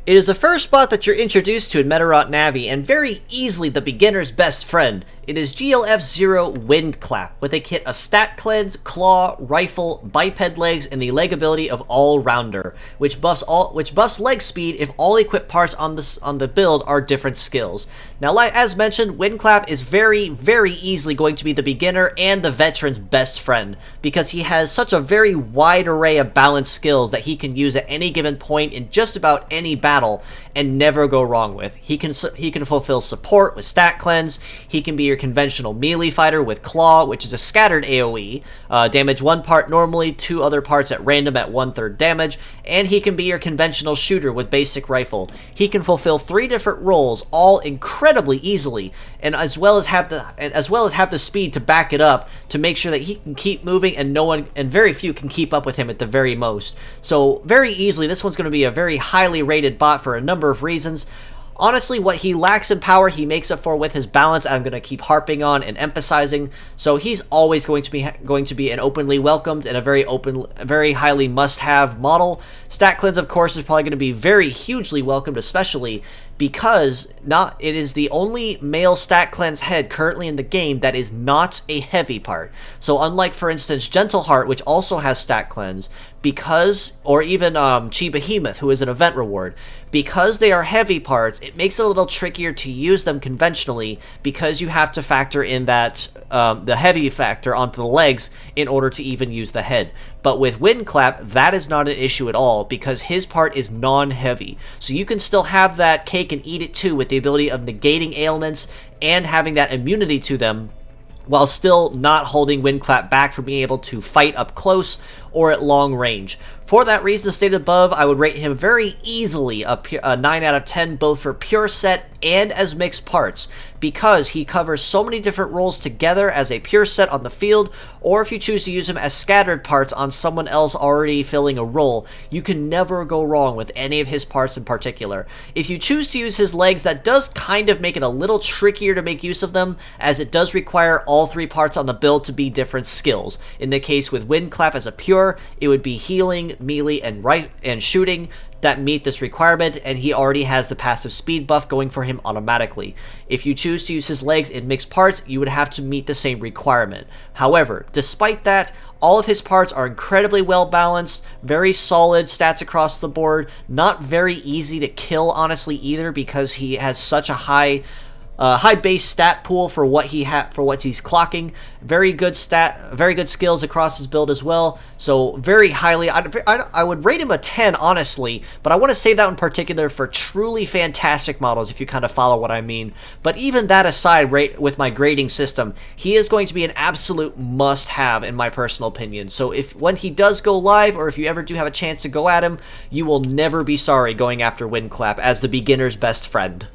It is the first bot that you're introduced to in Medarot Navi, and very easily the beginner's best friend. It is GLF00 Windclap, with a kit of Stat Cleanse, Claw, Rifle, Biped Legs, and the leg ability of All-Rounder, which buffs leg speed if all equipped parts on the build are different skills. Now, as mentioned, Windclap is very, very easily going to be the beginner and the veteran's best friend, because he has such a very wide array of balanced skills that he can use at any given point in just about any battle and never go wrong with. He can fulfill support with Stat Cleanse. He can be your conventional melee fighter with Claw, which is a scattered AoE. Damage one part normally, two other parts at random at 1/3 damage, and he can be your conventional shooter with basic rifle. He can fulfill 3 different roles, all incredibly easily, and as well as have the speed to back it up to make sure that he can keep moving, and very few can keep up with him at the very most. So very easily, this one's going to be a very highly rated bot for a number of reasons. Honestly, what he lacks in power, he makes up for with his balance. I'm going to keep harping on and emphasizing. So he's always going to be an openly welcomed and a very highly must-have model. Stat Cleanse, of course, is probably going to be very hugely welcomed, especially because it is the only male Stat Cleanse head currently in the game that is not a heavy part. So unlike, for instance, Gentle Heart, which also has Stat Cleanse, or even Chi Behemoth, who is an event reward, because they are heavy parts, it makes it a little trickier to use them conventionally, because you have to factor in that the heavy factor onto the legs in order to even use the head. But with Windclap, that is not an issue at all, because his part is non-heavy. So you can still have that cake and eat it too, with the ability of negating ailments and having that immunity to them, while still not holding Windclap back from being able to fight up close or at long range. For that reason stated above, I would rate him very easily a 9 out of 10, both for pure set and as mixed parts, because he covers so many different roles together as a pure set on the field, or if you choose to use him as scattered parts on someone else already filling a role, you can never go wrong with any of his parts in particular. If you choose to use his legs, that does kind of make it a little trickier to make use of them, as it does require all 3 parts on the build to be different skills. In the case with Windclap as a pure, it would be healing, melee, and shooting that meet this requirement, and he already has the passive speed buff going for him automatically. If you choose to use his legs in mixed parts, you would have to meet the same requirement. However, despite that, all of his parts are incredibly well balanced, very solid stats across the board, not very easy to kill honestly either, because he has such a high base stat pool for what he's clocking. Very good skills across his build as well. So very highly, I would rate him a 10 honestly, but I want to save that in particular for truly fantastic models, if you kind of follow what I mean. But even that aside, with my grading system, he is going to be an absolute must-have in my personal opinion. So when he does go live, or if you ever do have a chance to go at him, you will never be sorry going after Windclap as the beginner's best friend.